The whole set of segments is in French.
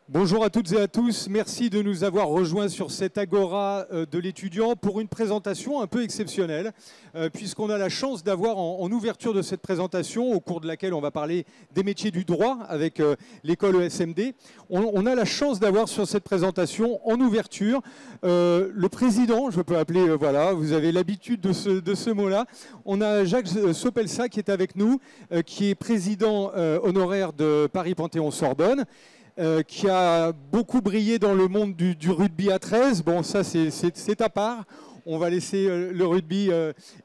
Bonjour à toutes et à tous, merci de nous avoir rejoints sur cette Agora de l'étudiant pour une présentation un peu exceptionnelle, puisqu'on a la chance d'avoir en ouverture de cette présentation, au cours de laquelle on va parler des métiers du droit avec l'école ESMD, on a la chance d'avoir sur cette présentation en ouverture le président, je peux appeler, voilà, vous avez l'habitude de ce mot-là, on a Jacques Sopelsa qui est avec nous, qui est président honoraire de Paris-Panthéon-Sorbonne, qui a beaucoup brillé dans le monde du rugby à 13. Bon, ça, c'est à part. On va laisser le rugby.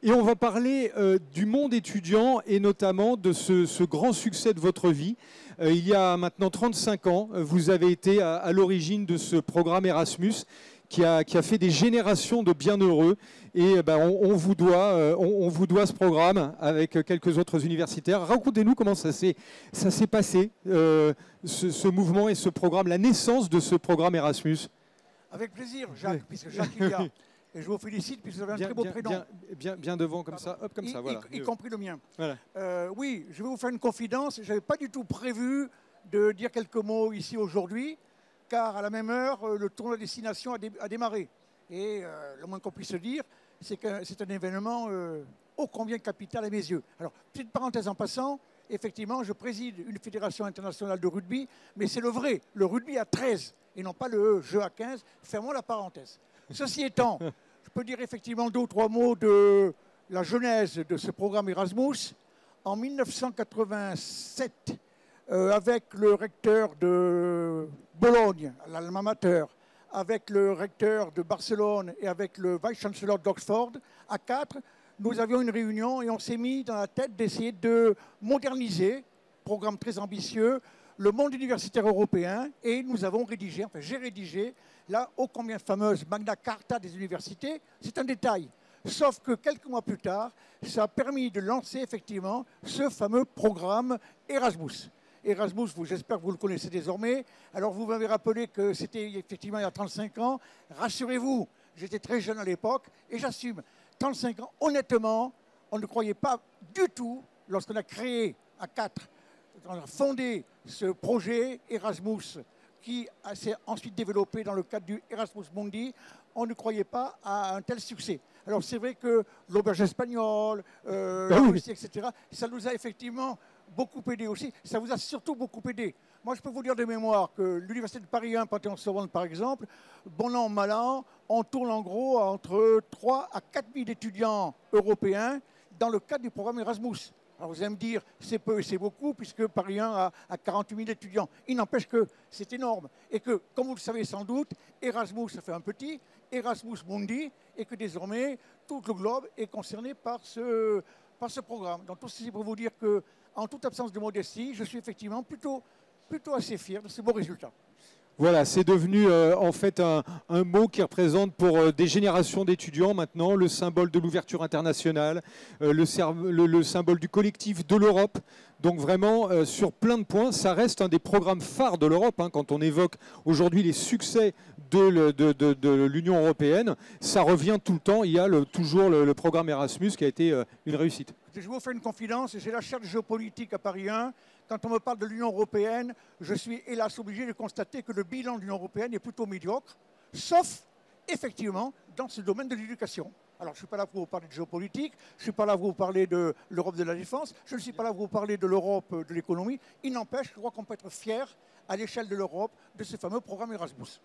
Et on va parler du monde étudiant et notamment de ce grand succès de votre vie. Il y a maintenant 35 ans, vous avez été à l'origine de ce programme Erasmus qui a fait des générations de bienheureux. Et on vous doit ce programme avec quelques autres universitaires. Racontez-nous comment ça s'est passé, ce mouvement et ce programme, la naissance de ce programme Erasmus. Avec plaisir, Jacques, puisque Jacques il y a. Et je vous félicite, puisque vous avez un très beau prénom. Bien devant, comme ça, hop, comme ça, voilà. Y compris le mien. Voilà. Oui, je vais vous faire une confidence. Je n'avais pas du tout prévu de dire quelques mots ici aujourd'hui, car à la même heure, le tournoi Destination a démarré. Et le moins qu'on puisse se dire, c'est que c'est un événement ô combien capital à mes yeux. Alors, petite parenthèse en passant, effectivement, je préside une fédération internationale de rugby, mais c'est le rugby à 13, et non pas le jeu à 15. Fermons la parenthèse. Ceci étant, je peux dire effectivement 2 ou 3 mots de la genèse de ce programme Erasmus. En 1987, avec le recteur de Bologne, l'alma mater, avec le recteur de Barcelone et avec le vice-chancellor d'Oxford, à 4, nous avions une réunion et on s'est mis dans la tête d'essayer de moderniser, programme très ambitieux, le monde universitaire européen, et nous avons rédigé, enfin j'ai rédigé, la ô combien fameuse Magna Carta des universités. C'est un détail, sauf que quelques mois plus tard, ça a permis de lancer effectivement ce fameux programme Erasmus. Erasmus, j'espère que vous le connaissez désormais. Alors vous m'avez rappelé que c'était effectivement il y a 35 ans. Rassurez-vous, j'étais très jeune à l'époque et j'assume. 35 ans, honnêtement, on ne croyait pas du tout, lorsqu'on a créé à 4, on a fondé ce projet Erasmus qui s'est ensuite développé dans le cadre du Erasmus Mundi, on ne croyait pas à un tel succès. Alors c'est vrai que l'auberge espagnole, la Russie, etc., ça nous a effectivement beaucoup aidé aussi. Ça vous a surtout beaucoup aidé. Moi, je peux vous dire de mémoire que l'Université de Paris 1, Panthéon-Sorbonne, par exemple, bon an, mal an, on tourne en gros entre 3 à 4 000 étudiants européens dans le cadre du programme Erasmus. Alors vous allez me dire, c'est peu et c'est beaucoup, puisque Paris 1 a 48 000 étudiants. Il n'empêche que c'est énorme. Et que, comme vous le savez sans doute, Erasmus, ça fait un petit, Erasmus Mundi, et que désormais, tout le globe est concerné par ce programme. Donc tout ceci pour vous dire que, en toute absence de modestie, je suis effectivement plutôt assez fier de ce beau résultat. Voilà, c'est devenu en fait un mot qui représente pour des générations d'étudiants maintenant le symbole de l'ouverture internationale, le symbole du collectif de l'Europe. Donc vraiment, sur plein de points, ça reste un des programmes phares de l'Europe. Hein, quand on évoque aujourd'hui les succès de l'Union européenne, ça revient tout le temps. Il y a toujours le programme Erasmus qui a été une réussite. Je vais vous faire une confidence, j'ai la chaire de géopolitique à Paris 1. Quand on me parle de l'Union européenne, je suis hélas obligé de constater que le bilan de l'Union européenne est plutôt médiocre, sauf effectivement dans ce domaine de l'éducation. Alors je ne suis pas là pour vous parler de géopolitique, je ne suis pas là pour vous parler de l'Europe de la défense, je ne suis pas là pour vous parler de l'Europe de l'économie. Il n'empêche, je crois qu'on peut être fier à l'échelle de l'Europe de ce fameux programme Erasmus.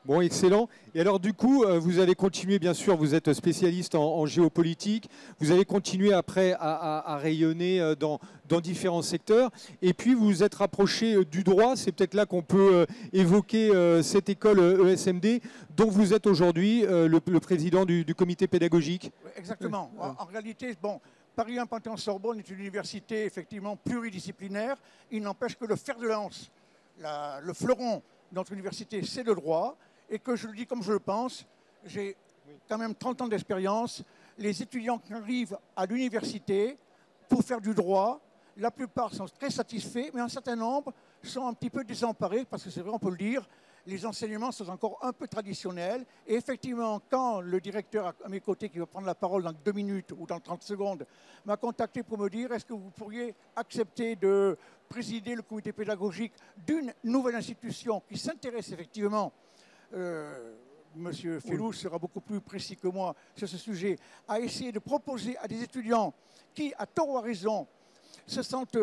Bon, excellent. Et alors du coup, vous allez continuer, bien sûr, vous êtes spécialiste en géopolitique, vous allez continuer après à rayonner dans différents secteurs, et puis vous vous êtes rapproché du droit, c'est peut-être là qu'on peut évoquer cette école ESMD, dont vous êtes aujourd'hui le président du comité pédagogique. Exactement. En réalité, bon, Paris 1 Panthéon-Sorbonne est une université effectivement pluridisciplinaire, il n'empêche que le fer de lance, le fleuron de notre université, c'est le droit. Et que je le dis comme je le pense, j'ai quand même 30 ans d'expérience. Les étudiants qui arrivent à l'université pour faire du droit, la plupart sont très satisfaits, mais un certain nombre sont un petit peu désemparés, parce que c'est vrai, on peut le dire, les enseignements sont encore un peu traditionnels. Et effectivement, quand le directeur à mes côtés, qui va prendre la parole dans 2 minutes ou dans 30 secondes, m'a contacté pour me dire est-ce que vous pourriez accepter de présider le comité pédagogique d'une nouvelle institution qui s'intéresse effectivement, Monsieur Fellouz sera beaucoup plus précis que moi sur ce sujet, à essayer de proposer à des étudiants qui, à tort ou à raison, se sentent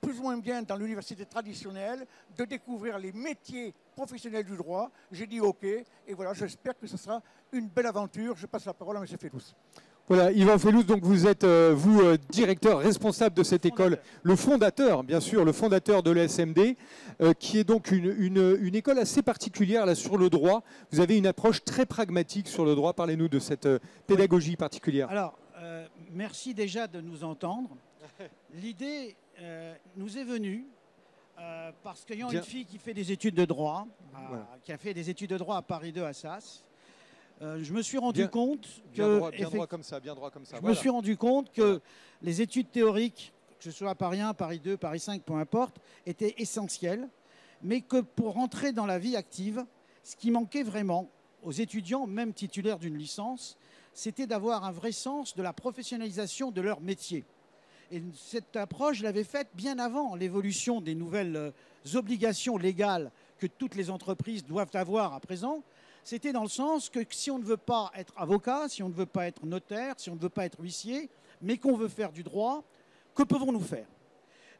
plus ou moins bien dans l'université traditionnelle, de découvrir les métiers professionnels du droit. J'ai dit OK, et voilà, j'espère que ce sera une belle aventure. Je passe la parole à M. Fellouz. Voilà, Yvan Fellouz, donc vous êtes directeur responsable de cette école, le fondateur, bien sûr, le fondateur de l'ESMD, qui est donc une école assez particulière là, sur le droit. Vous avez une approche très pragmatique sur le droit. Parlez-nous de cette pédagogie particulière. Alors, merci déjà de nous entendre. L'idée nous est venue parce qu'ayant une fille qui fait des études de droit, qui a fait des études de droit à Paris 2 Assas, je me suis rendu compte que bien droit comme ça. Je me suis rendu compte que les études théoriques, que ce soit à Paris 1, Paris 2, Paris 5, peu importe, étaient essentielles, mais que pour rentrer dans la vie active, ce qui manquait vraiment aux étudiants, même titulaires d'une licence, c'était d'avoir un vrai sens de la professionnalisation de leur métier. Et cette approche, je l'avais faite bien avant l'évolution des nouvelles obligations légales que toutes les entreprises doivent avoir à présent. C'était dans le sens que si on ne veut pas être avocat, si on ne veut pas être notaire, si on ne veut pas être huissier, mais qu'on veut faire du droit, que pouvons-nous faire?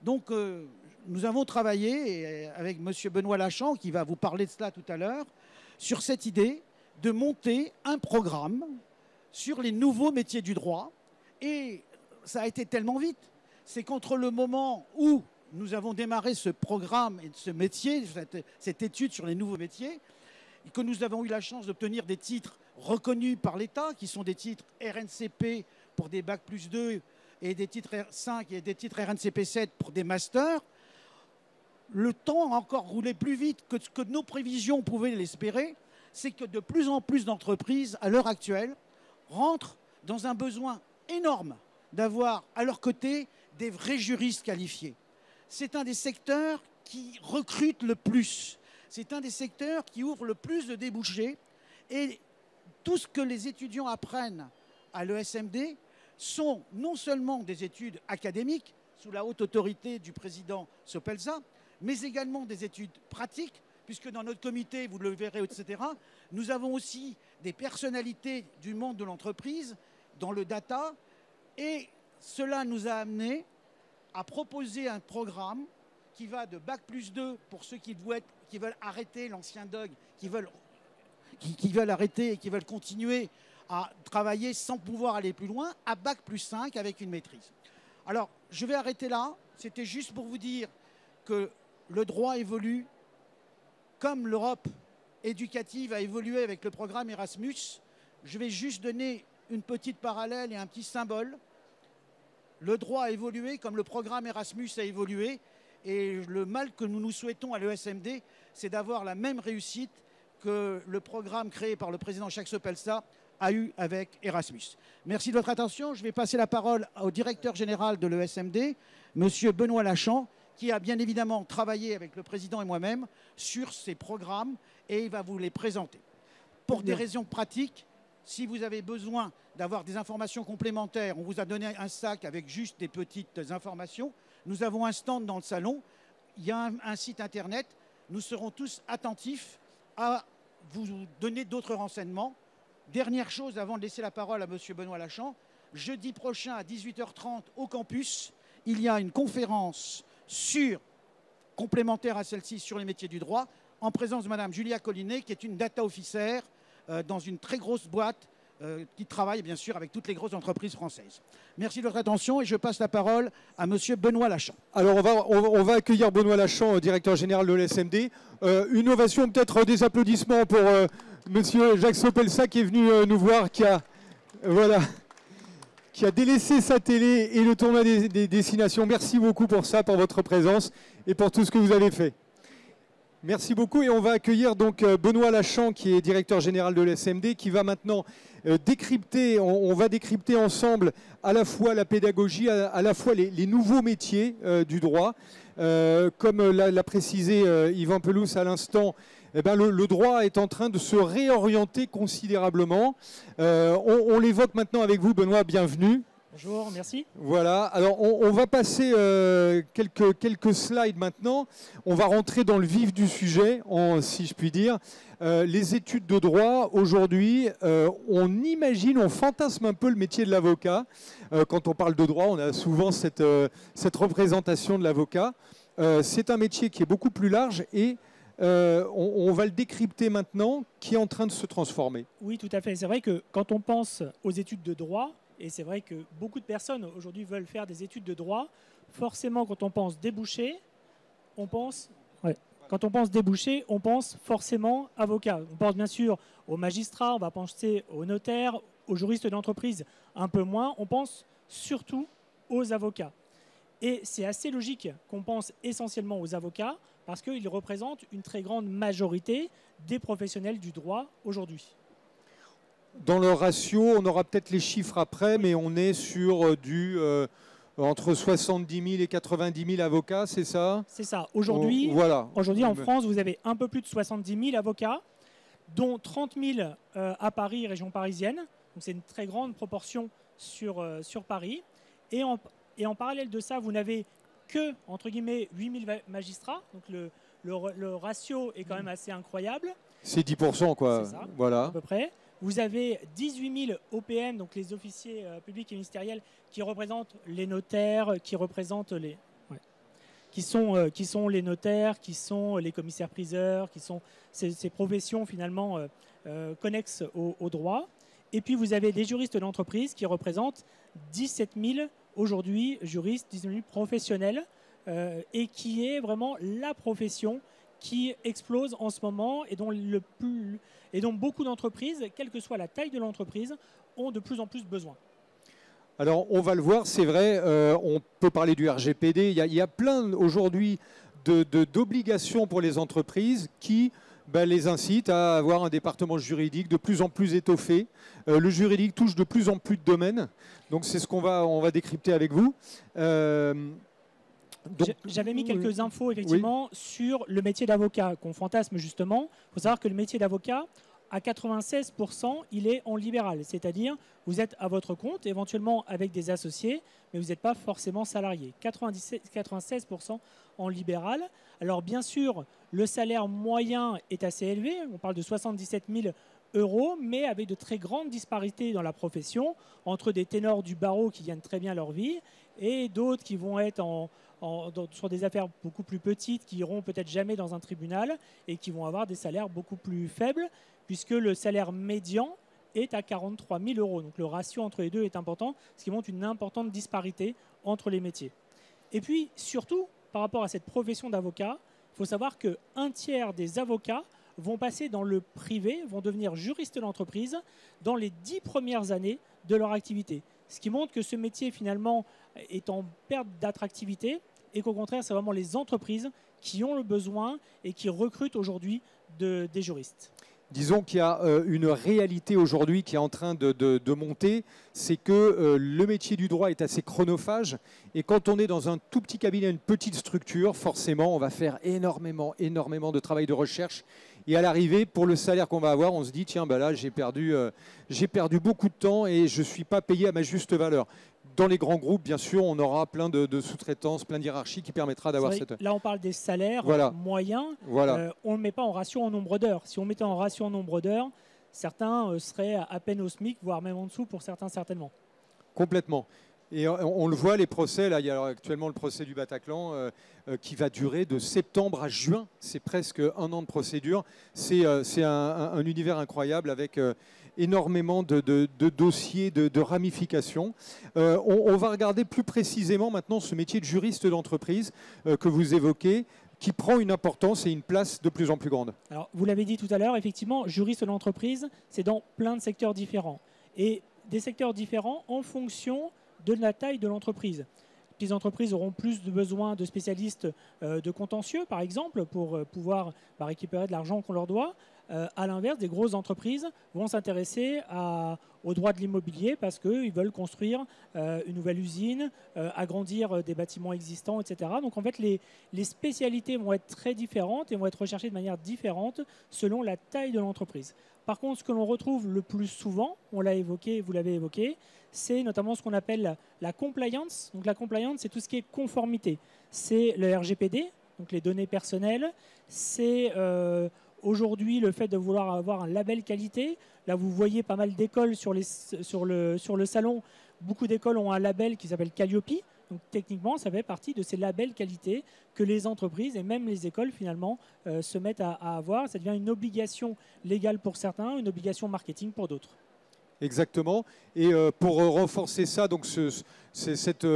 Donc, nous avons travaillé avec M. Benoît Lachan, qui va vous parler de cela tout à l'heure, sur cette idée de monter un programme sur les nouveaux métiers du droit. Et ça a été tellement vite, c'est qu'entre le moment où nous avons démarré ce programme et ce métier, cette étude sur les nouveaux métiers, et que nous avons eu la chance d'obtenir des titres reconnus par l'État, qui sont des titres RNCP pour des Bac plus 2 et des titres R5 et des titres RNCP 7 pour des masters, le temps a encore roulé plus vite que ce que nos prévisions pouvaient l'espérer. C'est que de plus en plus d'entreprises, à l'heure actuelle, rentrent dans un besoin énorme d'avoir à leur côté des vrais juristes qualifiés. C'est un des secteurs qui recrute le plus. C'est un des secteurs qui ouvre le plus de débouchés. Et tout ce que les étudiants apprennent à l'ESMD sont non seulement des études académiques, sous la haute autorité du président Sopelsa, mais également des études pratiques, puisque dans notre comité, vous le verrez, etc., nous avons aussi des personnalités du monde de l'entreprise, dans le data, et cela nous a amené à proposer un programme qui va de Bac plus 2 pour ceux qui veulent arrêter l'ancien DOG, qui veulent arrêter et qui veulent continuer à travailler sans pouvoir aller plus loin, à Bac plus 5 avec une maîtrise. Alors, je vais arrêter là. C'était juste pour vous dire que le droit évolue comme l'Europe éducative a évolué avec le programme Erasmus. Je vais juste donner une petite parallèle et un petit symbole. Le droit a évolué comme le programme Erasmus a évolué. Et le mal que nous nous souhaitons à l'ESMD, c'est d'avoir la même réussite que le programme créé par le président Jacques Sopelsa a eu avec Erasmus. Merci de votre attention. Je vais passer la parole au directeur général de l'ESMD, M. Benoît Lachan, qui a bien évidemment travaillé avec le président et moi-même sur ces programmes et il va vous les présenter. Pour des raisons pratiques, si vous avez besoin d'avoir des informations complémentaires, on vous a donné un sac avec juste des petites informations. Nous avons un stand dans le salon, il y a un site internet. Nous serons tous attentifs à vous donner d'autres renseignements. Dernière chose avant de laisser la parole à M. Benoît Lachan, jeudi prochain à 18h30 au campus, il y a une conférence complémentaire à celle-ci sur les métiers du droit, en présence de Mme Julia Collinet, qui est une data officer dans une très grosse boîte qui travaille bien sûr avec toutes les grosses entreprises françaises. Merci de votre attention et je passe la parole à M. Benoît Lachan. Alors on va accueillir Benoît Lachan, directeur général de l'ESMD. Une ovation, peut-être des applaudissements pour M. Jacques Sopelsa qui est venu nous voir, qui a délaissé sa télé et le tournoi des destinations. Merci beaucoup pour ça, pour votre présence et pour tout ce que vous avez fait. Merci beaucoup et on va accueillir donc Benoît Lachamp qui est directeur général de l'SMD qui va maintenant décrypter, on va décrypter ensemble à la fois la pédagogie, à la fois les nouveaux métiers du droit. Comme l'a précisé Yvan Pelouse à l'instant, eh ben le droit est en train de se réorienter considérablement. On l'évoque maintenant avec vous, Benoît, bienvenue. Bonjour, merci. Voilà, alors on va passer quelques slides maintenant. On va rentrer dans le vif du sujet, si je puis dire. Les études de droit, aujourd'hui, on imagine, on fantasme un peu le métier de l'avocat. Quand on parle de droit, on a souvent cette représentation de l'avocat. C'est un métier qui est beaucoup plus large et on va le décrypter maintenant, qui est en train de se transformer. Oui, tout à fait. C'est vrai que quand on pense aux études de droit, et c'est vrai que beaucoup de personnes aujourd'hui veulent faire des études de droit, forcément quand on pense débouché, on pense... Ouais. Quand on pense débouché, on pense forcément avocat. On pense bien sûr aux magistrats, on va penser aux notaires, aux juristes d'entreprise un peu moins. On pense surtout aux avocats. Et c'est assez logique qu'on pense essentiellement aux avocats parce qu'ils représentent une très grande majorité des professionnels du droit aujourd'hui. Dans le ratio, on aura peut-être les chiffres après, mais on est sur entre 70 000 et 90 000 avocats, c'est ça? C'est ça. Aujourd'hui, voilà. Aujourd'hui, en France, vous avez un peu plus de 70 000 avocats, dont 30 000 à Paris, région parisienne. Donc c'est une très grande proportion sur Paris. Et en parallèle de ça, vous n'avez que, entre guillemets, 8 000 magistrats. Donc le ratio est quand même assez incroyable. C'est 10%, quoi. C'est ça, voilà. à peu près. Vous avez 18 000 OPM, donc les officiers publics et ministériels, qui représentent les notaires, qui représentent les... Ouais. Qui sont les notaires, qui sont les commissaires-priseurs, qui sont ces professions finalement connexes au droit. Et puis vous avez des juristes d'entreprise qui représentent 17 000 aujourd'hui juristes, 19 000 professionnels, et qui est vraiment la profession qui explose en ce moment et dont beaucoup d'entreprises, quelle que soit la taille de l'entreprise, ont de plus en plus besoin. Alors on va le voir, c'est vrai, on peut parler du RGPD, il y a plein aujourd'hui d'obligations pour les entreprises qui les incitent à avoir un département juridique de plus en plus étoffé. Le juridique touche de plus en plus de domaines, donc c'est ce qu'on va décrypter avec vous. J'avais mis quelques infos effectivement sur le métier d'avocat qu'on fantasme justement. Il faut savoir que le métier d'avocat, à 96%, il est en libéral. C'est-à-dire, vous êtes à votre compte, éventuellement avec des associés, mais vous n'êtes pas forcément salarié. 96% en libéral. Alors bien sûr, le salaire moyen est assez élevé. On parle de 77 000 €, mais avec de très grandes disparités dans la profession, entre des ténors du barreau qui gagnent très bien leur vie et d'autres qui vont être sur des affaires beaucoup plus petites, qui iront peut-être jamais dans un tribunal et qui vont avoir des salaires beaucoup plus faibles, puisque le salaire médian est à 43 000 €. Donc le ratio entre les deux est important, ce qui montre une importante disparité entre les métiers. Et puis surtout, par rapport à cette profession d'avocat, il faut savoir qu'un tiers des avocats vont passer dans le privé, vont devenir juristes d'entreprise dans les 10 premières années de leur activité. Ce qui montre que ce métier finalement est en perte d'attractivité et qu'au contraire, c'est vraiment les entreprises qui ont le besoin et qui recrutent aujourd'hui des juristes. Disons qu'il y a une réalité aujourd'hui qui est en train de monter, c'est que le métier du droit est assez chronophage et quand on est dans un tout petit cabinet, une petite structure, forcément on va faire énormément de travail de recherche et à l'arrivée, pour le salaire qu'on va avoir, on se dit tiens, là j'ai perdu beaucoup de temps et je ne suis pas payé à ma juste valeur. Dans les grands groupes, bien sûr, on aura plein de sous-traitances, plein d'hierarchies qui permettra d'avoir cette... Là, on parle des salaires moyens. Voilà. On ne le met pas en ratio en nombre d'heures. Si on mettait en ratio en nombre d'heures, certains seraient à peine au SMIC, voire même en dessous pour certains, certainement. Complètement. Et on le voit, les procès, là, il y a actuellement le procès du Bataclan qui va durer de septembre à juin. C'est presque 1 an de procédure. C'est un univers incroyable avec énormément de dossiers, de ramifications. On va regarder plus précisément maintenant ce métier de juriste d'entreprise que vous évoquez, qui prend une importance et une place de plus en plus grande. Alors, vous l'avez dit tout à l'heure, effectivement, juriste d'entreprise, c'est dans plein de secteurs différents. Et des secteurs différents en fonction de la taille de l'entreprise. les entreprises auront plus de besoin de spécialistes de contentieux, par exemple, pour pouvoir récupérer de l'argent qu'on leur doit. À l'inverse, des grosses entreprises vont s'intéresser aux droits de l'immobilier parce qu'ils veulent construire une nouvelle usine, agrandir des bâtiments existants, etc. Donc en fait, les spécialités vont être très différentes et vont être recherchées de manière différente selon la taille de l'entreprise. Par contre, ce que l'on retrouve le plus souvent, on l'a évoqué, vous l'avez évoqué, c'est notamment ce qu'on appelle la compliance. Donc la compliance, c'est tout ce qui est conformité. C'est le RGPD, donc les données personnelles. C'est aujourd'hui le fait de vouloir avoir un label qualité. Là, vous voyez pas mal d'écoles sur le salon. Beaucoup d'écoles ont un label qui s'appelle Calliope. Donc techniquement, ça fait partie de ces labels qualité que les entreprises et même les écoles finalement se mettent à avoir. Ça devient une obligation légale pour certains, une obligation marketing pour d'autres. Exactement. Et pour renforcer ça, donc cette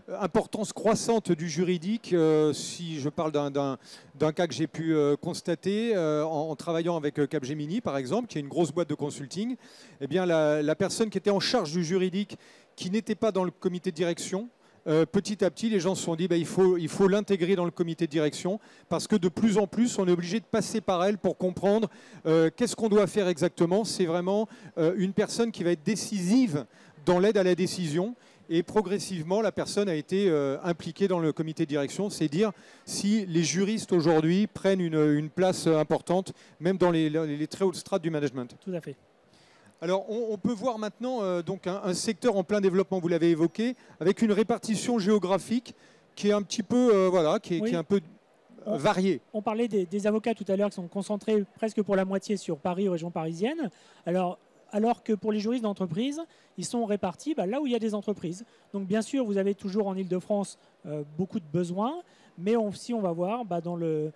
importance croissante du juridique, si je parle d'un cas que j'ai pu constater en travaillant avec Capgemini, par exemple, qui est une grosse boîte de consulting, eh bien la personne qui était en charge du juridique, qui n'était pas dans le comité de direction, petit à petit, les gens se sont dit il faut l'intégrer dans le comité de direction parce que de plus en plus, on est obligé de passer par elle pour comprendre qu'est-ce qu'on doit faire exactement. C'est vraiment une personne qui va être décisive dans l'aide à la décision et progressivement, la personne a été impliquée dans le comité de direction. C'est dire si les juristes aujourd'hui prennent une place importante, même dans les très hautes strates du management. Tout à fait. Alors, on peut voir maintenant donc un secteur en plein développement, vous l'avez évoqué, avec une répartition géographique qui est un petit peu, qui est un peu variée. On parlait des avocats tout à l'heure qui sont concentrés presque pour la moitié sur Paris, région parisienne. Alors que pour les juristes d'entreprise, ils sont répartis là où il y a des entreprises. Donc bien sûr, vous avez toujours en Ile-de-France beaucoup de besoins, mais aussi on va voir dans le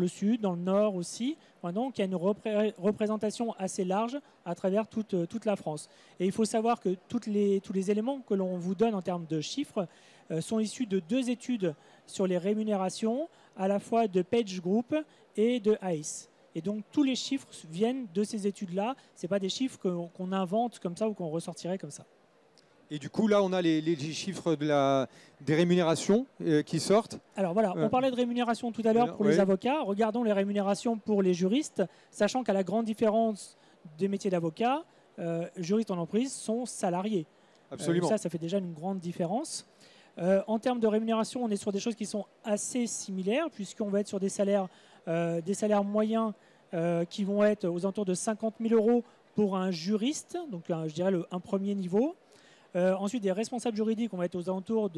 sud, dans le nord aussi. Donc il y a une représentation assez large à travers toute la France. Et il faut savoir que tous les éléments que l'on vous donne en termes de chiffres sont issus de 2 études sur les rémunérations, à la fois de Page Group et de ACE. Et donc tous les chiffres viennent de ces études-là. Ce n'est pas des chiffres qu'on invente comme ça ou qu'on ressortirait comme ça. Et du coup, là, on a les chiffres des rémunérations qui sortent. Alors voilà, on parlait de rémunération tout à l'heure pour les avocats. Regardons les rémunérations pour les juristes, sachant qu'à la grande différence des métiers d'avocat, juristes en entreprise sont salariés. Absolument. Ça fait déjà une grande différence. En termes de rémunération, on est sur des choses qui sont assez similaires, puisqu'on va être sur des salaires moyens qui vont être aux alentours de 50 000 € pour un juriste, donc je dirais un premier niveau. Ensuite, des responsables juridiques, on va être aux alentours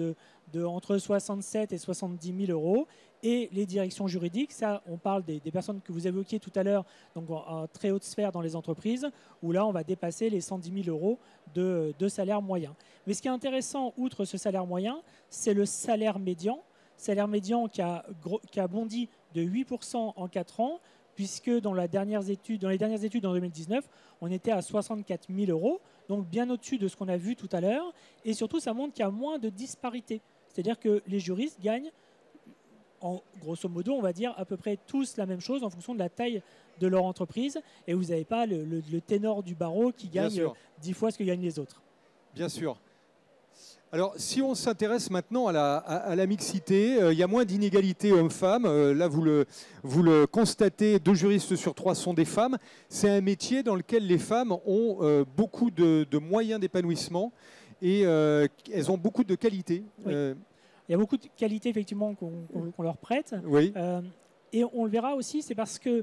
entre 67 et 70 000 €. Et les directions juridiques, ça, on parle des personnes que vous évoquiez tout à l'heure, donc en très haute sphère dans les entreprises, où là, on va dépasser les 110 000 € de salaire moyen. Mais ce qui est intéressant, outre ce salaire moyen, c'est le salaire médian. Salaire médian qui a bondi de 8% en 4 ans, puisque dans les dernières études en 2019, on était à 64 000 €, donc bien au-dessus de ce qu'on a vu tout à l'heure. Et surtout, ça montre qu'il y a moins de disparité. C'est-à-dire que les juristes gagnent, grosso modo, on va dire à peu près tous la même chose en fonction de la taille de leur entreprise. Et vous n'avez pas le ténor du barreau qui gagne 10 fois ce que gagnent les autres. Bien sûr. Alors, si on s'intéresse maintenant à la mixité, il y a moins d'inégalités hommes-femmes. Là, vous le constatez, 2 juristes sur 3 sont des femmes. C'est un métier dans lequel les femmes ont beaucoup de moyens d'épanouissement et elles ont beaucoup de qualités. Oui. Il y a beaucoup de qualités, effectivement, qu'on leur prête. Oui. Et on le verra aussi, c'est parce que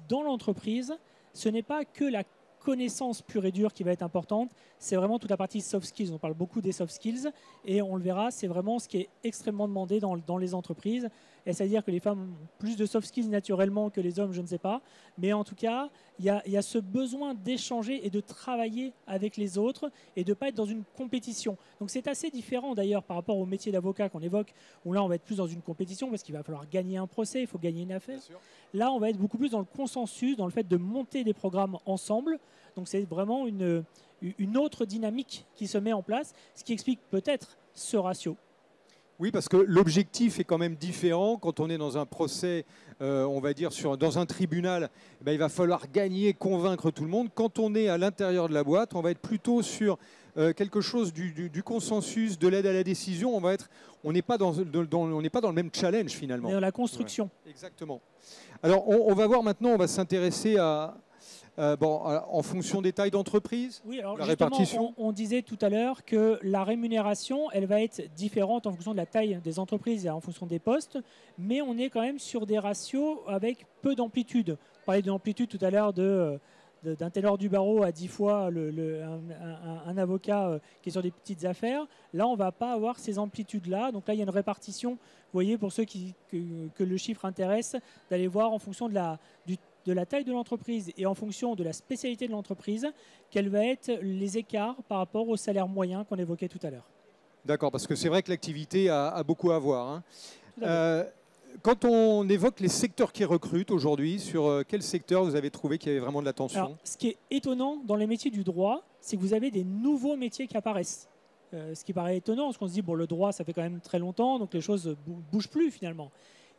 dans l'entreprise, ce n'est pas que la connaissance pure et dure qui va être importante, c'est vraiment toute la partie soft skills. On parle beaucoup des soft skills et on le verra, c'est vraiment ce qui est extrêmement demandé dans les entreprises. Et c'est-à-dire que les femmes ont plus de soft skills naturellement que les hommes, je ne sais pas. Mais en tout cas, il y a ce besoin d'échanger et de travailler avec les autres et de ne pas être dans une compétition. Donc c'est assez différent d'ailleurs par rapport au métier d'avocat qu'on évoque, où là on va être plus dans une compétition parce qu'il va falloir gagner un procès, il faut gagner une affaire. Là, on va être beaucoup plus dans le consensus, dans le fait de monter des programmes ensemble. Donc c'est vraiment une autre dynamique qui se met en place, ce qui explique peut-être ce ratio. Oui, parce que l'objectif est quand même différent. Quand on est dans un procès, on va dire dans un tribunal, il va falloir gagner, convaincre tout le monde. Quand on est à l'intérieur de la boîte, on va être plutôt sur quelque chose du consensus, de l'aide à la décision, on n'est pas dans le même challenge finalement. Dans la construction. Ouais, exactement. Alors on va voir maintenant, on va s'intéresser en fonction des tailles d'entreprise, oui, alors la répartition. On disait tout à l'heure que la rémunération, elle va être différente en fonction de la taille des entreprises et en fonction des postes, mais on est quand même sur des ratios avec peu d'amplitude. On parlait de l'amplitude tout à l'heure d'un ténor du barreau à 10 fois un avocat qui est sur des petites affaires. Là, on ne va pas avoir ces amplitudes-là. Donc là, il y a une répartition, vous voyez, pour ceux que le chiffre intéresse, d'aller voir en fonction de la taille de l'entreprise et en fonction de la spécialité de l'entreprise, quels vont être les écarts par rapport au salaire moyen qu'on évoquait tout à l'heure. D'accord, parce que c'est vrai que l'activité a beaucoup à voir. Hein. Quand on évoque les secteurs qui recrutent aujourd'hui, sur quel secteur vous avez trouvé qu'il y avait vraiment de la tension? Ce qui est étonnant dans les métiers du droit, c'est que vous avez des nouveaux métiers qui apparaissent. Ce qui paraît étonnant, parce qu'on se dit, bon, le droit, ça fait quand même très longtemps, donc les choses ne bougent plus finalement.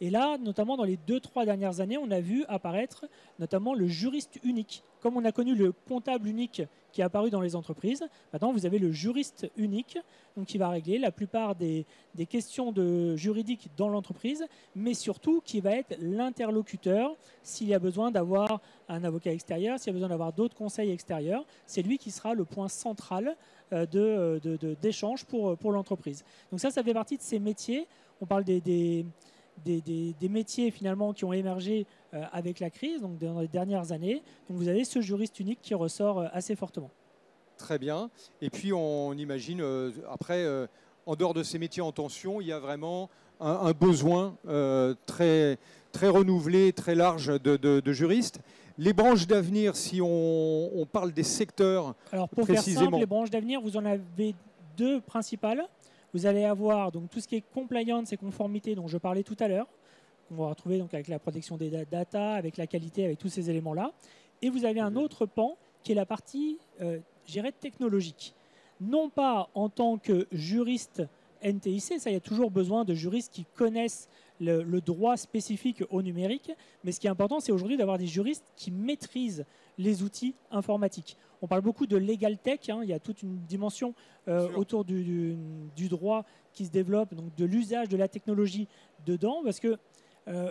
Et là, notamment dans les 2-3 dernières années, on a vu apparaître notamment le juriste unique. Comme on a connu le comptable unique qui est apparu dans les entreprises, maintenant vous avez le juriste unique, donc qui va régler la plupart des questions juridiques dans l'entreprise, mais surtout qui va être l'interlocuteur s'il y a besoin d'avoir un avocat extérieur, s'il y a besoin d'avoir d'autres conseils extérieurs. C'est lui qui sera le point central d'échange pour l'entreprise. Donc ça fait partie de ces métiers. On parle des métiers finalement qui ont émergé avec la crise, donc dans les dernières années. Donc vous avez ce juriste unique qui ressort assez fortement. Très bien. Et puis on imagine après, en dehors de ces métiers en tension, il y a vraiment un besoin très, très renouvelé, très large de juristes. Les branches d'avenir, si on parle des secteurs alors pour précisément. Faire simple, les branches d'avenir, vous en avez deux principales. Vous allez avoir donc tout ce qui est compliance et conformité dont je parlais tout à l'heure, qu'on va retrouver donc avec la protection des data, avec la qualité, avec tous ces éléments-là. Et vous avez un autre pan qui est la partie, je dirais, technologique. Non pas en tant que juriste NTIC, ça il y a toujours besoin de juristes qui connaissent le droit spécifique au numérique, mais ce qui est important, c'est aujourd'hui d'avoir des juristes qui maîtrisent les outils informatiques. On parle beaucoup de legal tech, hein, il y a toute une dimension autour du droit qui se développe, donc de l'usage de la technologie dedans, parce que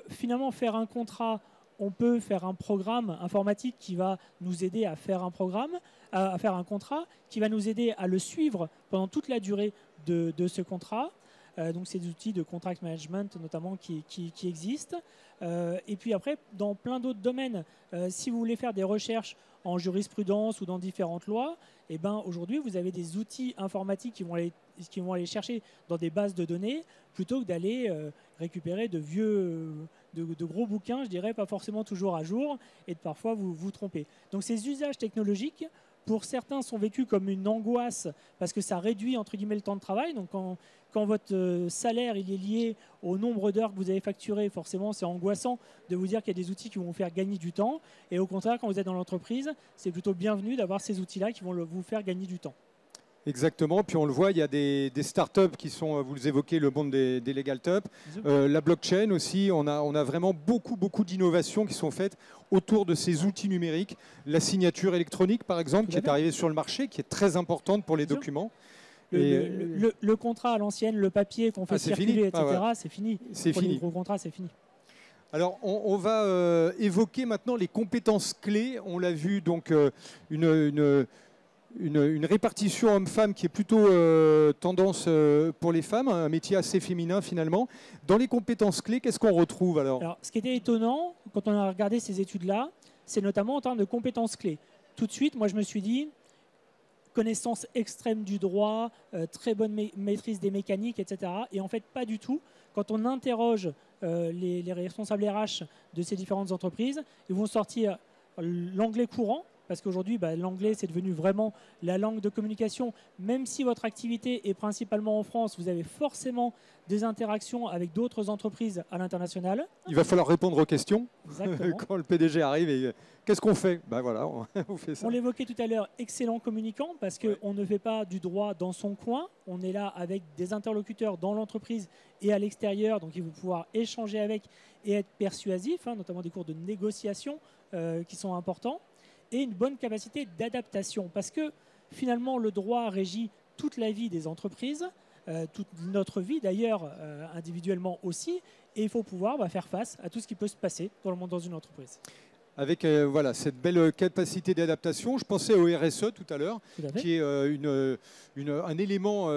finalement faire un contrat, on peut faire un programme informatique qui va nous aider à faire un programme, à faire un contrat, qui va nous aider à le suivre pendant toute la durée de ce contrat. Donc c'est des outils de contract management notamment qui existent. Et puis après, dans plein d'autres domaines, si vous voulez faire des recherches en jurisprudence ou dans différentes lois, eh ben, aujourd'hui vous avez des outils informatiques qui vont aller chercher dans des bases de données plutôt que d'aller récupérer de gros bouquins, je dirais, pas forcément toujours à jour, et de parfois vous tromper. Donc ces usages technologiques, pour certains, sont vécus comme une angoisse parce que ça réduit entre guillemets le temps de travail. Donc quand votre salaire il est lié au nombre d'heures que vous avez facturé, forcément c'est angoissant de vous dire qu'il y a des outils qui vont vous faire gagner du temps. Et au contraire, quand vous êtes dans l'entreprise, c'est plutôt bienvenu d'avoir ces outils-là qui vont vous faire gagner du temps. Exactement, puis on le voit, il y a des startups qui sont, vous les évoquez, le monde des legal tech, la blockchain aussi, on a vraiment beaucoup d'innovations qui sont faites autour de ces outils numériques. La signature électronique, par exemple, qui est arrivée sur le marché, qui est très importante pour les documents. Le contrat à l'ancienne, le papier qu'on fait circuler, etc., c'est fini. C'est fini. Les gros contrats, c'est fini. Alors, on va évoquer maintenant les compétences clés. On l'a vu, donc, une répartition homme-femme qui est plutôt tendance pour les femmes, un métier assez féminin finalement. Dans les compétences clés, qu'est-ce qu'on retrouve alors? Ce qui était étonnant quand on a regardé ces études-là, c'est notamment en termes de compétences clés. Tout de suite, moi je me suis dit, connaissance extrême du droit, très bonne maîtrise des mécaniques, etc. Et en fait, pas du tout. Quand on interroge les responsables RH de ces différentes entreprises, ils vont sortir l'anglais courant, parce qu'aujourd'hui, l'anglais, c'est devenu vraiment la langue de communication. Même si votre activité est principalement en France, vous avez forcément des interactions avec d'autres entreprises à l'international. Il va falloir répondre aux questions. Exactement. Quand le PDG arrive, et qu'est-ce qu'on fait? Voilà, on fait ça. On l'évoquait tout à l'heure, excellent communicant, parce qu'on ne fait pas du droit dans son coin. On est là avec des interlocuteurs dans l'entreprise et à l'extérieur, donc il faut pouvoir échanger avec et être persuasif, notamment des cours de négociation qui sont importants. Et une bonne capacité d'adaptation. Parce que finalement, le droit régit toute la vie des entreprises, toute notre vie d'ailleurs, individuellement aussi, et il faut pouvoir faire face à tout ce qui peut se passer dans le monde dans une entreprise. Avec voilà, cette belle capacité d'adaptation. Je pensais au RSE tout à l'heure, qui est un élément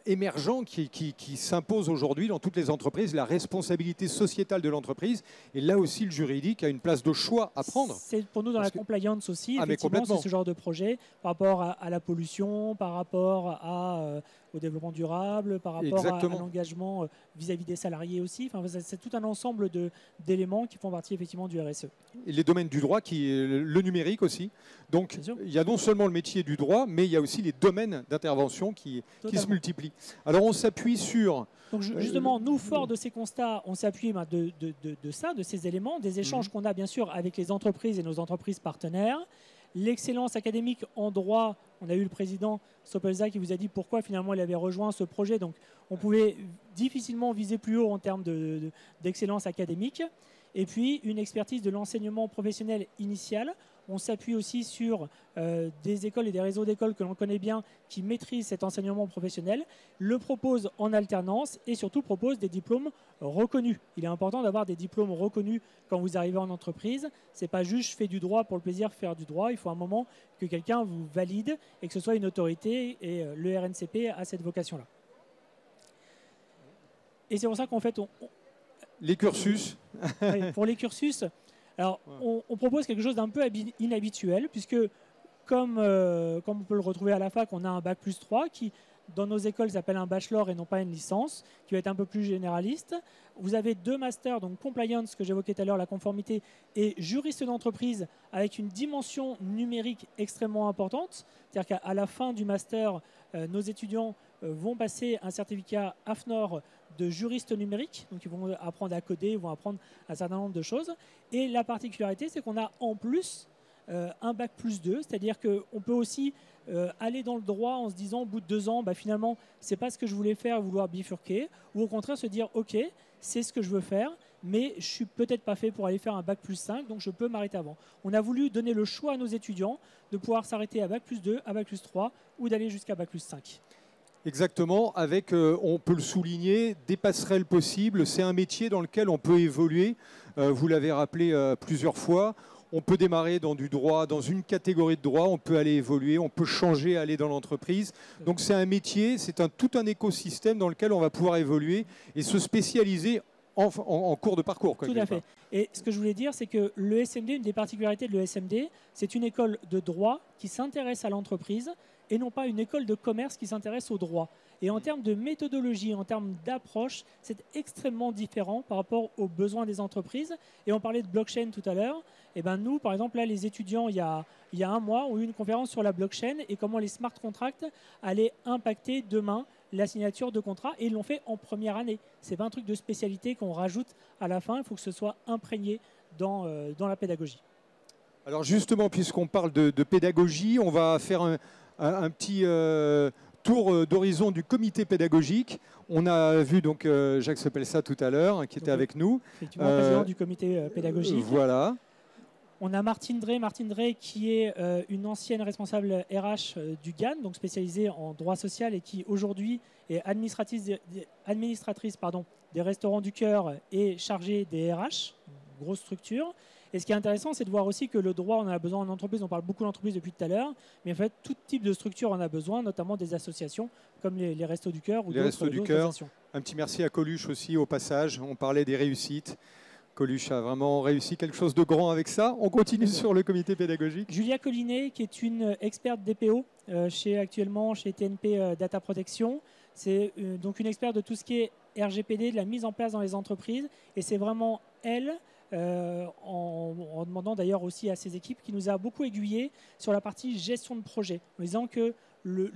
émergent qui s'impose aujourd'hui dans toutes les entreprises, la responsabilité sociétale de l'entreprise. Et là aussi, le juridique a une place de choix à prendre. C'est pour nous dans la compliance aussi, effectivement, c'est ce genre de projet par rapport à la pollution, par rapport au développement durable, par rapport à l'engagement vis-à-vis des salariés aussi. Enfin, c'est tout un ensemble d'éléments qui font partie effectivement du RSE. Et les domaines du droit, le numérique aussi. Donc il y a non seulement le métier du droit, mais il y a aussi les domaines d'intervention qui se multiplient. Alors on s'appuie sur... Donc justement, nous, forts de ces constats, on s'appuie de ces éléments, des échanges qu'on a bien sûr avec les entreprises et nos entreprises partenaires. L'excellence académique en droit, on a eu le président Sopelza qui vous a dit pourquoi finalement il avait rejoint ce projet. Donc on pouvait difficilement viser plus haut en termes d'excellence académique. Et puis une expertise de l'enseignement professionnel initial. On s'appuie aussi sur des écoles et des réseaux d'écoles que l'on connaît bien qui maîtrisent cet enseignement professionnel, le proposent en alternance et surtout proposent des diplômes reconnus. Il est important d'avoir des diplômes reconnus quand vous arrivez en entreprise. Ce n'est pas juste je fais du droit pour le plaisir de faire du droit. Il faut un moment que quelqu'un vous valide et que ce soit une autorité, et le RNCP a cette vocation-là. Et c'est pour ça qu'en fait, les cursus. Oui, pour les cursus, alors on propose quelque chose d'un peu inhabituel, puisque comme on peut le retrouver à la fac, on a un bac plus 3 qui, dans nos écoles, s'appelle un bachelor et non pas une licence, qui va être un peu plus généraliste. Vous avez 2 masters, donc compliance, que j'évoquais tout à l'heure, la conformité, et juriste d'entreprise, avec une dimension numérique extrêmement importante. C'est-à-dire qu'à la fin du master, nos étudiants vont passer un certificat AFNOR de juriste numérique, donc ils vont apprendre à coder, ils vont apprendre un certain nombre de choses. Et la particularité, c'est qu'on a en plus un bac plus 2, c'est-à-dire qu'on peut aussi aller dans le droit en se disant au bout de 2 ans, finalement, c'est pas ce que je voulais faire, vouloir bifurquer, ou au contraire se dire, ok, c'est ce que je veux faire, mais je suis peut-être pas fait pour aller faire un bac plus 5, donc je peux m'arrêter avant. On a voulu donner le choix à nos étudiants de pouvoir s'arrêter à bac plus 2, à bac plus 3, ou d'aller jusqu'à bac plus 5. Exactement, avec, on peut le souligner, des passerelles possibles. C'est un métier dans lequel on peut évoluer. Vous l'avez rappelé plusieurs fois. On peut démarrer dans du droit, dans une catégorie de droit. On peut aller évoluer, on peut changer, aller dans l'entreprise. Donc c'est un métier, c'est tout un écosystème dans lequel on va pouvoir évoluer et se spécialiser en cours de parcours. Tout à fait. Et ce que je voulais dire, c'est que le SMD, une des particularités de l'ESMD, c'est une école de droit qui s'intéresse à l'entreprise et non pas une école de commerce qui s'intéresse au droit. Et en termes de méthodologie, en termes d'approche, c'est extrêmement différent par rapport aux besoins des entreprises. Et on parlait de blockchain tout à l'heure. Et nous, par exemple, là, les étudiants, il y a 1 mois, ont eu une conférence sur la blockchain et comment les smart contracts allaient impacter demain la signature de contrats. Et ils l'ont fait en première année. Ce n'est pas un truc de spécialité qu'on rajoute à la fin. Il faut que ce soit imprégné dans la pédagogie. Alors justement, puisqu'on parle de pédagogie, on va faire un petit tour d'horizon du comité pédagogique. On a vu donc Jacques Sopelza tout à l'heure, qui était avec nous. Effectivement, président du comité pédagogique. Voilà. On a Martine Drey qui est une ancienne responsable RH du GAN, donc spécialisée en droit social et qui aujourd'hui est administratrice des restaurants du cœur et chargée des RH, une grosse structure. Et ce qui est intéressant, c'est de voir aussi que le droit, on en a besoin en entreprise. On parle beaucoup d'entreprise depuis tout à l'heure, mais en fait, tout type de structure en a besoin, notamment des associations comme les Restos du Cœur ou d'autres associations. Un petit merci à Coluche aussi au passage. On parlait des réussites. Coluche a vraiment réussi quelque chose de grand avec ça. On continue sur le comité pédagogique. Julia Collinet, qui est une experte DPO actuellement chez TNP Data Protection. C'est donc une experte de tout ce qui est RGPD, de la mise en place dans les entreprises. Et c'est vraiment elle, en demandant d'ailleurs aussi à ses équipes, qui nous a beaucoup aiguillé sur la partie gestion de projet, en disant que le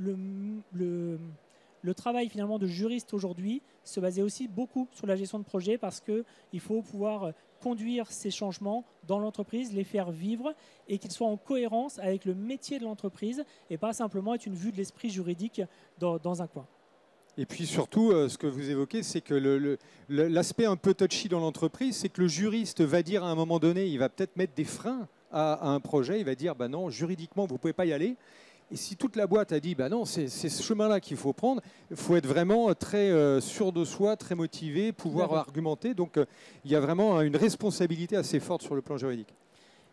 travail finalement de juriste aujourd'hui se basait aussi beaucoup sur la gestion de projet parce qu'il faut pouvoir conduire ces changements dans l'entreprise, les faire vivre et qu'ils soient en cohérence avec le métier de l'entreprise et pas simplement être une vue de l'esprit juridique dans un coin. Et puis surtout, ce que vous évoquez, c'est que l'aspect un peu touchy dans l'entreprise, c'est que le juriste va dire à un moment donné, il va peut-être mettre des freins à un projet, il va dire non, juridiquement, vous ne pouvez pas y aller. Et si toute la boîte a dit, bah non, c'est ce chemin-là qu'il faut prendre, il faut être vraiment très sûr de soi, très motivé, pouvoir argumenter. Donc il y a vraiment une responsabilité assez forte sur le plan juridique.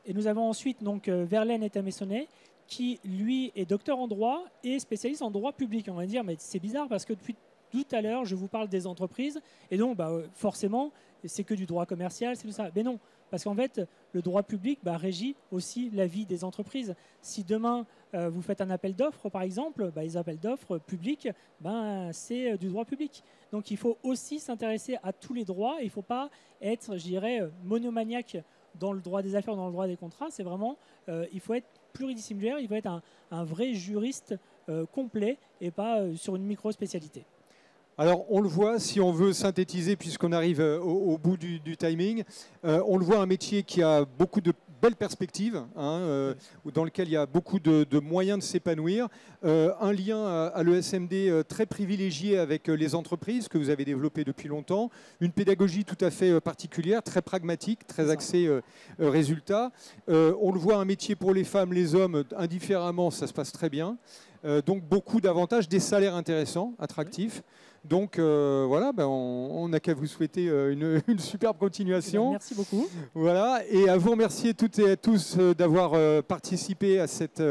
Et nous avons ensuite donc Verlaine Etamessonnet, qui lui est docteur en droit et spécialiste en droit public. On va dire, mais c'est bizarre parce que depuis tout à l'heure, je vous parle des entreprises et donc forcément, c'est que du droit commercial, c'est tout ça. Mais non, parce qu'en fait, le droit public régit aussi la vie des entreprises. Si demain, vous faites un appel d'offres, par exemple, les appels d'offres publics, c'est du droit public. Donc il faut aussi s'intéresser à tous les droits. Il ne faut pas être, je dirais, monomaniaque dans le droit des affaires, dans le droit des contrats. C'est vraiment, il faut être pluridisciplinaire, il faut être un vrai juriste complet et pas sur une micro-spécialité. Alors, on le voit, si on veut synthétiser, puisqu'on arrive au bout du timing, on le voit, un métier qui a beaucoup de belles perspectives, dans lequel il y a beaucoup de moyens de s'épanouir, un lien à l'ESMD très privilégié avec les entreprises que vous avez développé depuis longtemps, une pédagogie tout à fait particulière, très pragmatique, très axée résultat. On le voit, un métier pour les femmes, les hommes, indifféremment, ça se passe très bien. Donc beaucoup d'avantages, des salaires intéressants, attractifs. Donc voilà, on n'a qu'à vous souhaiter une superbe continuation. Merci beaucoup. Voilà, et à vous remercier toutes et à tous d'avoir participé à cette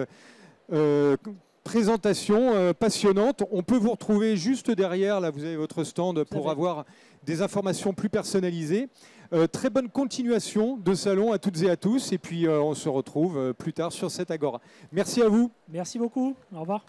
présentation passionnante. On peut vous retrouver juste derrière, là vous avez votre stand pour avoir des informations plus personnalisées. Très bonne continuation de salon à toutes et à tous, et puis on se retrouve plus tard sur cette agora. Merci à vous. Merci beaucoup, au revoir.